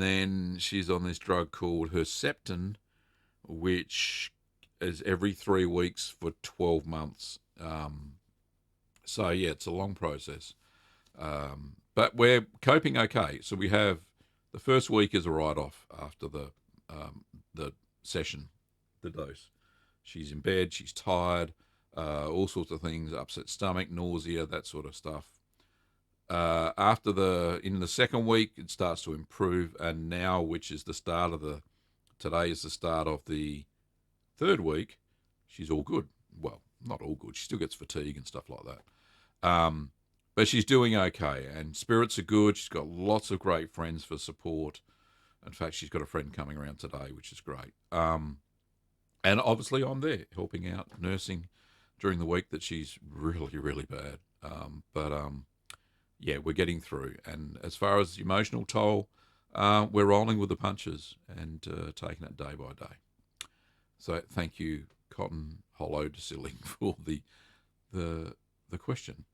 then she's on this drug called Herceptin, which is every 3 weeks for 12 months. So, yeah, it's a long process. But we're coping okay. So we have the first week is a write-off after the session, the dose. She's in bed, she's tired, all sorts of things, upset stomach, nausea, that sort of stuff. In the second week, it starts to improve, and now, which is the start of today is the start of the third week, she's all good. Well, not all good. She still gets fatigue and stuff like that. But she's doing okay, and spirits are good. She's got lots of great friends for support. In fact, she's got a friend coming around today, which is great. And obviously, I'm there helping out, nursing during the week that she's really, really bad. Yeah, we're getting through. And as far as the emotional toll, we're rolling with the punches and taking it day by day. So thank you, Cotton Hollow Distilling, for the question.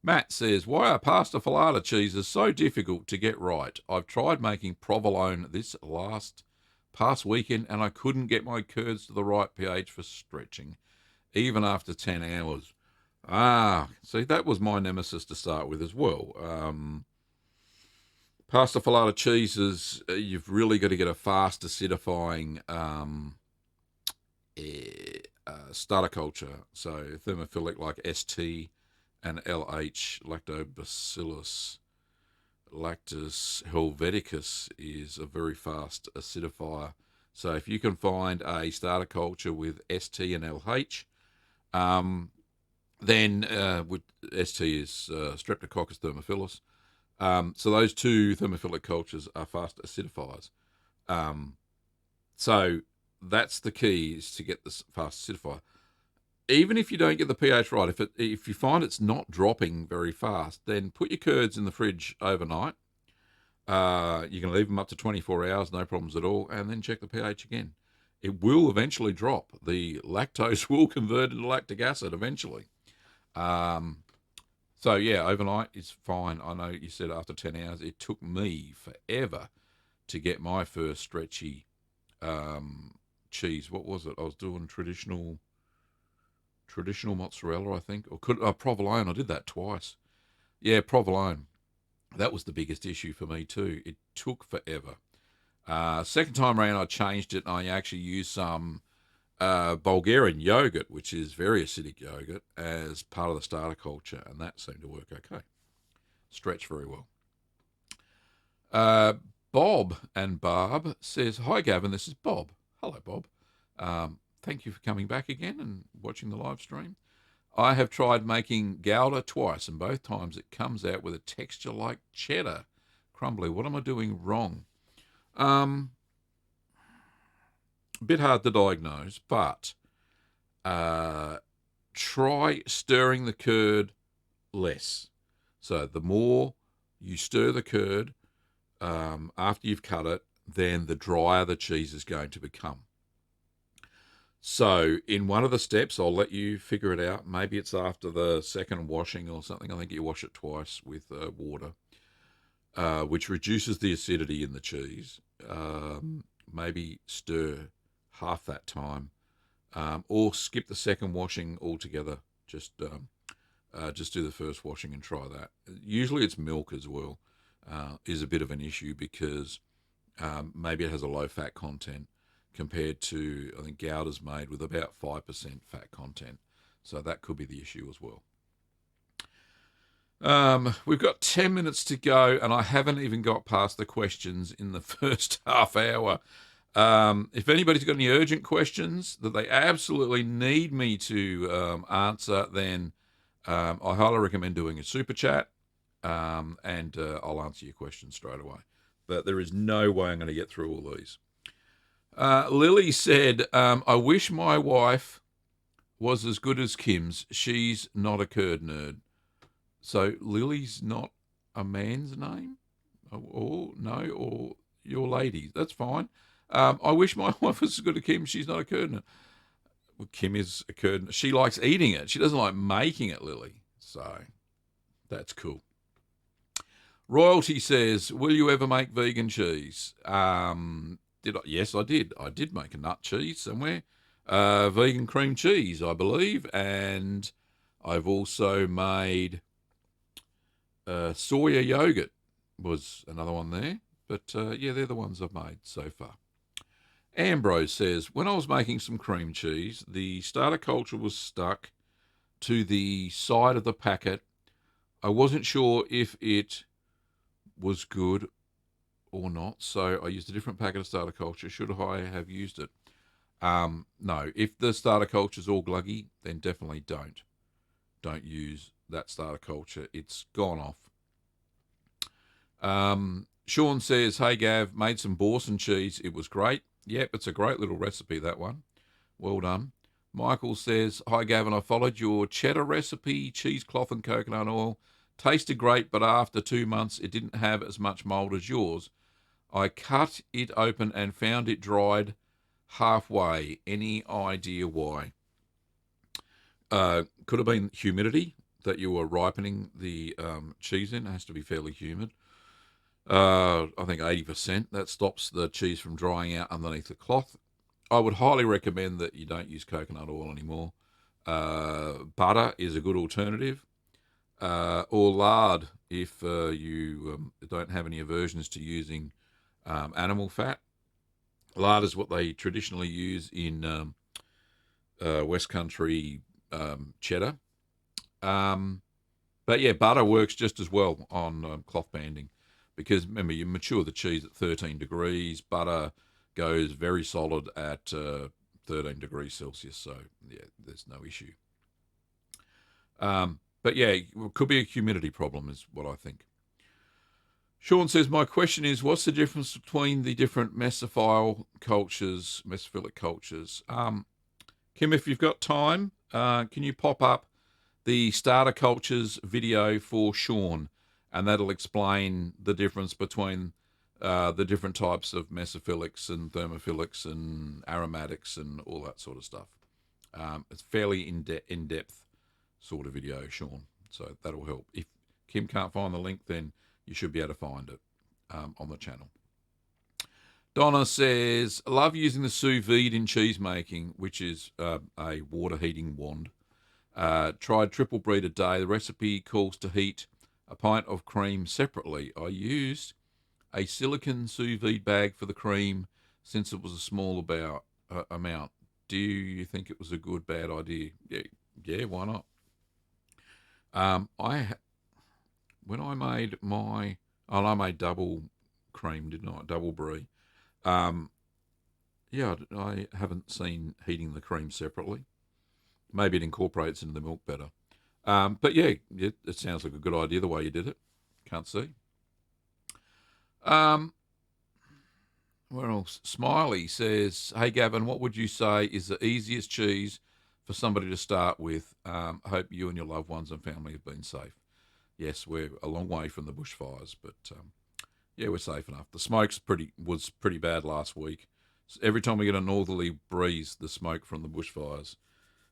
Matt says, why are pasta filata cheeses so difficult to get right? I've tried making provolone this past weekend, and I couldn't get my curds to the right pH for stretching, even after 10 hours. See, that was my nemesis to start with as well. Pasta filata cheeses, you've really got to get a fast acidifying starter culture. So thermophilic like ST and LH, Lactobacillus lactis helveticus, is a very fast acidifier. So if you can find a starter culture with ST and LH, then with ST is Streptococcus thermophilus. So those two thermophilic cultures are fast acidifiers. So that's the key, is to get this fast acidifier. Even if you don't get the pH right, if you find it's not dropping very fast, then put your curds in the fridge overnight. You can leave them up to 24 hours, no problems at all, and then check the pH again. It will eventually drop. The lactose will convert into lactic acid eventually. So yeah, overnight is fine. I know you said after 10 hours. It took me forever to get my first stretchy cheese. What was it? I was doing traditional mozzarella, I think, or provolone. I did that twice. Yeah, provolone. That was the biggest issue for me too. It took forever. Second time around, I changed it, and I actually used some Bulgarian yogurt, which is very acidic yogurt, as part of the starter culture, and that seemed to work okay. Stretch very well. Bob and Barb says, hi Gavin, this is Bob. Hello Bob. Thank you for coming back again and watching the live stream. I have tried making Gouda twice, and both times it comes out with a texture like cheddar. Crumbly. What am I doing wrong? A bit hard to diagnose, but try stirring the curd less. So the more you stir the curd after you've cut it, then the drier the cheese is going to become. So in one of the steps, I'll let you figure it out. Maybe it's after the second washing or something. I think you wash it twice with water, which reduces the acidity in the cheese. Maybe stir half that time, or skip the second washing altogether. Just just do the first washing and try that. Usually it's milk as well, is a bit of an issue because maybe it has a low fat content compared to, I think, Gouda's made with about 5% fat content. So that could be the issue as well. We've got 10 minutes to go, and I haven't even got past the questions in the first half hour. If anybody's got any urgent questions that they absolutely need me to answer, then I highly recommend doing a super chat, and I'll answer your questions straight away. But there is no way I'm going to get through all these. Lily said, I wish my wife was as good as Kim's. She's not a curd nerd. So Lily's not a man's name? Or no, or your lady. That's fine. I wish my wife was as good as Kim. She's not a curd nerd. Well, Kim is a curd nerd. She likes eating it. She doesn't like making it, Lily. So that's cool. Royalty says, will you ever make vegan cheese? Did I? Yes, I did. I did make a nut cheese somewhere. Vegan cream cheese, I believe. And I've also made soya yogurt was another one there. But, yeah, they're the ones I've made so far. Ambrose says, when I was making some cream cheese, the starter culture was stuck to the side of the packet. I wasn't sure if it was good or not, so I used a different packet of starter culture. Should I have used it? No. If the starter culture is all gluggy, then definitely don't use that starter culture. It's gone off. Sean says, hey Gav, made some Borson cheese. It was great. Yep, it's a great little recipe, that one. Well done. Michael says, hi Gavin, I followed your cheddar recipe, cheesecloth and coconut oil. Tasted great, but after 2 months, it didn't have as much mold as yours. I cut it open and found it dried halfway. Any idea why? Could have been humidity that you were ripening the cheese in. It has to be fairly humid. I think 80%. That stops the cheese from drying out underneath the cloth. I would highly recommend that you don't use coconut oil anymore. Butter is a good alternative. Or lard if you don't have any aversions to using animal fat. Lard is what they traditionally use in West Country cheddar. But yeah, butter works just as well on cloth banding because remember, you mature the cheese at 13 degrees. Butter goes very solid at 13 degrees Celsius, so yeah, there's no issue. But yeah, it could be a humidity problem is what I think. Sean says, my question is, what's the difference between the different mesophilic cultures? Kim, if you've got time, can you pop up the starter cultures video for Sean? And that'll explain the difference between the different types of mesophilics and thermophilics and aromatics and all that sort of stuff. It's fairly in-depth sort of video, Sean. So that'll help. If Kim can't find the link, then you should be able to find it on the channel. Donna says, love using the sous vide in cheese making, which is a water heating wand. Tried triple breed a day. The recipe calls to heat a pint of cream separately. I used a silicone sous vide bag for the cream since it was a small amount. Do you think it was a good, bad idea? Yeah, why not? When I made I made double cream, didn't I? Double brie. Yeah, I haven't seen heating the cream separately. Maybe it incorporates into the milk better. But yeah, it sounds like a good idea the way you did it. Can't see. Where else? Smiley says, hey Gavin, what would you say is the easiest cheese for somebody to start with? I hope you and your loved ones and family have been safe. Yes, we're a long way from the bushfires, but yeah, we're safe enough. The smoke was pretty bad last week. So every time we get a northerly breeze, the smoke from the bushfires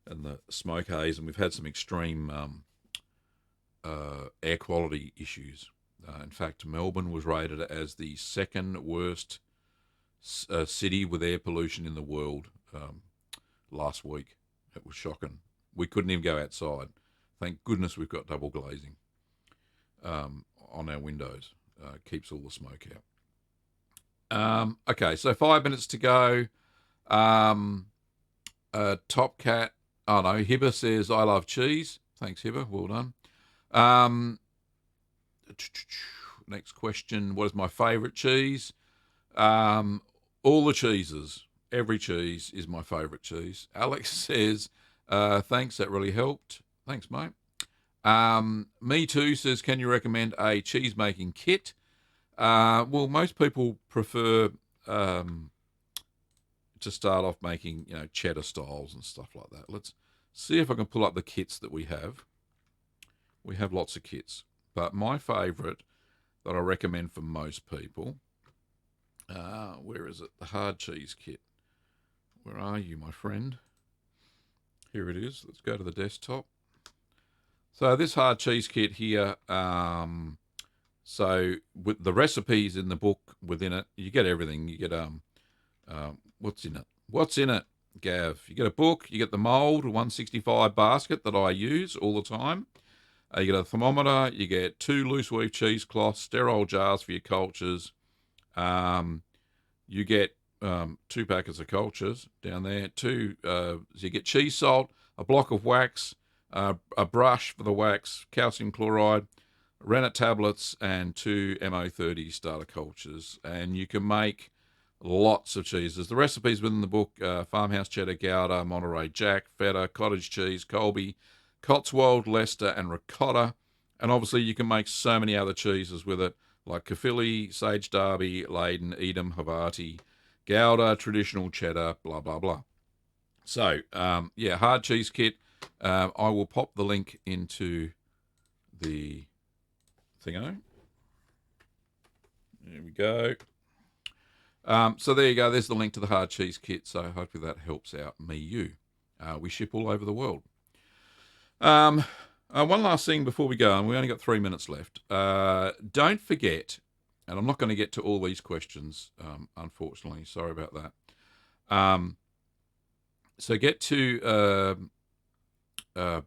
and the smoke haze, and we've had some extreme air quality issues. In fact, Melbourne was rated as the second worst city with air pollution in the world last week. It was shocking. We couldn't even go outside. Thank goodness we've got double glazing on our windows. Keeps all the smoke out. Okay, so 5 minutes to go. Top Cat, oh no, Hibber says, I love cheese. Thanks, Hibber, well done. Next question, what is my favourite cheese? All the cheeses. Every cheese is my favourite cheese. Alex says, thanks, that really helped. Thanks, mate. Me Too says, can you recommend a cheese making kit? Well, most people prefer to start off making, cheddar styles and stuff like that. Let's see if I can pull up the kits that we have. We have lots of kits, but my favourite that I recommend for most people, where is it? The hard cheese kit. Where are you, my friend? Here it is. Let's go to the desktop. So this hard cheese kit here, so with the recipes in the book within it, you get everything. You get what's in it? What's in it, Gav? You get a book, you get the mould, a 165 basket that I use all the time. You get a thermometer, you get 2 loose weave cheesecloths, sterile jars for your cultures. You get 2 packets of cultures down there. So you get cheese salt, a block of wax, a brush for the wax, calcium chloride, rennet tablets, and 2 MO30 starter cultures. And you can make lots of cheeses. The recipes within the book: farmhouse cheddar, Gouda, Monterey Jack, feta, cottage cheese, Colby, Cotswold, Leicester, and ricotta. And obviously you can make so many other cheeses with it, like Caerphilly, Sage Derby, Leyden, Edam, Havarti, Gouda, traditional cheddar, blah, blah, blah. So, hard cheese kit. I will pop the link into the thingo. There we go. So there you go. There's the link to the hard cheese kit. So hopefully that helps out you. We ship all over the world. One last thing before we go, and we only got 3 minutes left. Don't forget, and I'm not going to get to all these questions, unfortunately. Sorry about that. So get to where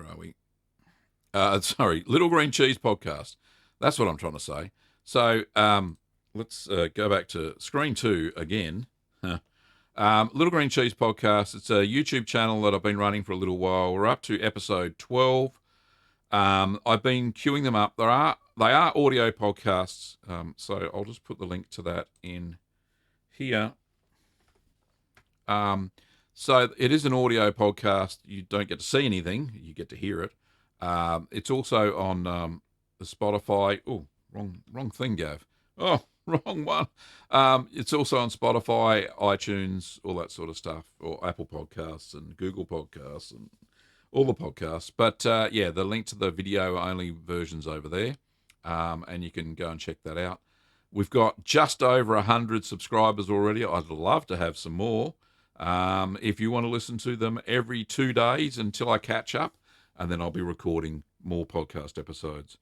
are we? Little Green Cheese Podcast. That's what I'm trying to say. So let's go back to screen 2 again. Little Green Cheese Podcast. It's a YouTube channel that I've been running for a little while. We're up to episode 12. I've been queuing them up. They are audio podcasts, so I'll just put the link to that in here. So it is an audio podcast. You don't get to see anything. You get to hear it. It's also on the Spotify. Oh, wrong thing, Gav. Oh, wrong one. It's also on Spotify, iTunes, all that sort of stuff, or Apple Podcasts and Google Podcasts and all the podcasts. But the link to the video-only version's over there, and you can go and check that out. We've got just over 100 subscribers already. I'd love to have some more. If you want to listen to them every 2 days until I catch up, and then I'll be recording more podcast episodes.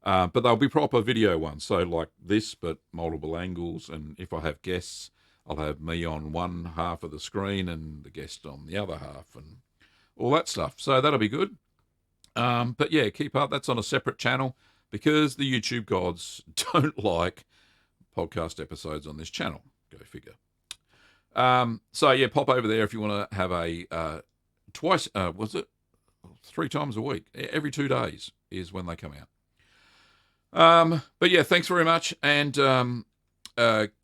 But they'll be proper video ones, so like this, but multiple angles. And if I have guests, I'll have me on one half of the screen and the guest on the other half and all that stuff. So that'll be good. But yeah, keep up. That's on a separate channel because the YouTube gods don't like podcast episodes on this channel. Go figure. So yeah, pop over there if you want to have a 3 times a week. Every 2 days is when they come out. But yeah, thanks very much. And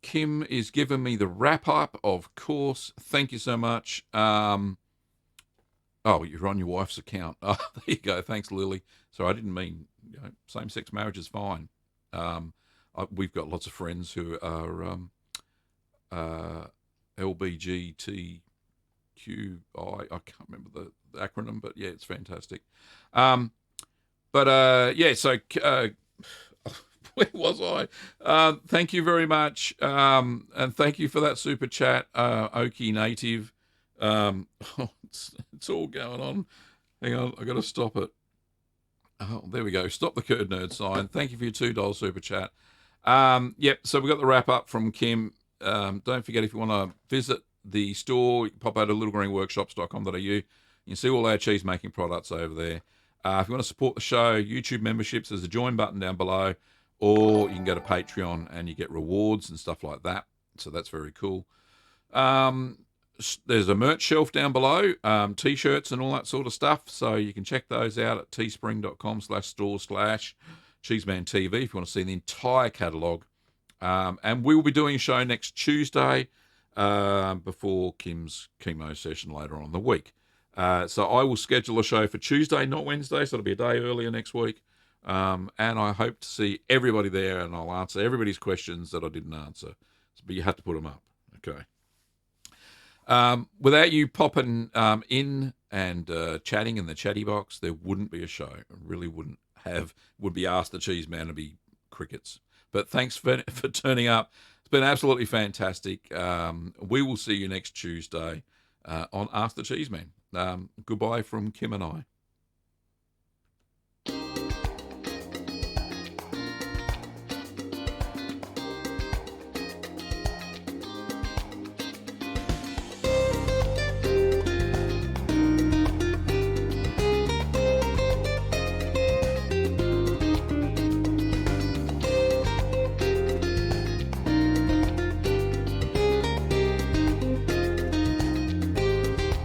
Kim is giving me the wrap up, of course. Thank you so much. Oh, you're on your wife's account. Oh, there you go. Thanks, Lily. Sorry, I didn't mean, same-sex marriage is fine. We've got lots of friends who are LBGTQI. I can't remember the acronym, but yeah, it's fantastic. So where was I? Thank you very much, and thank you for that super chat, Okie Native. It's all going on. Hang on, I got to stop it. Oh, there we go. Stop the Curd Nerd sign. Thank you for your $2 super chat. So we got the wrap up from Kim. Don't forget, if you want to visit the store, you can pop out to littlegreenworkshops.com.au. You can see all our cheese making products over there. If you want to support the show, YouTube memberships, there's a join button down below, or you can go to Patreon and you get rewards and stuff like that. So that's very cool. There's a merch shelf down below, t-shirts and all that sort of stuff. So you can check those out at teespring.com/store/Cheeseman TV if you want to see the entire catalogue. And we will be doing a show next Tuesday before Kim's chemo session later on in the week. So I will schedule a show for Tuesday, not Wednesday, so it'll be a day earlier next week. And I hope to see everybody there, and I'll answer everybody's questions that I didn't answer. But you have to put them up. Okay. Without you popping in and chatting in the chatty box, there wouldn't be a show. It really wouldn't have. Would be Ask the Cheeseman to be crickets. But thanks for turning up. It's been absolutely fantastic. We will see you next Tuesday on Ask the Cheeseman. Goodbye from Kim and I.